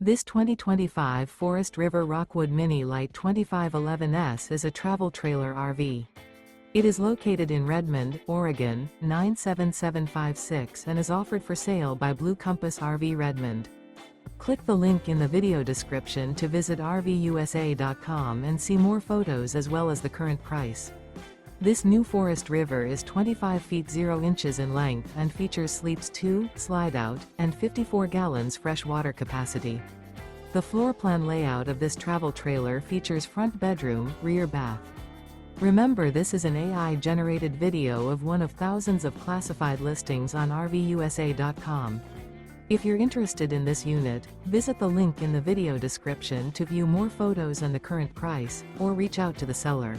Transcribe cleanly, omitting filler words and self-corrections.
This 2025 Forest River Rockwood Mini Lite 2511S is a travel trailer RV. It is located in Redmond, Oregon, 97756 and is offered for sale by Blue Compass RV Redmond. Click the link in the video description to visit RVUSA.com and see more photos as well as the current price. This new Forest River is 25 feet 0 inches in length and features sleeps 2, Slideout, and 54 gallons fresh water capacity. The floor plan layout of this travel trailer features front bedroom, rear bath. Remember, this is an AI-generated video of one of thousands of classified listings on RVUSA.com. If you're interested in this unit, visit the link in the video description to view more photos and the current price, or reach out to the seller.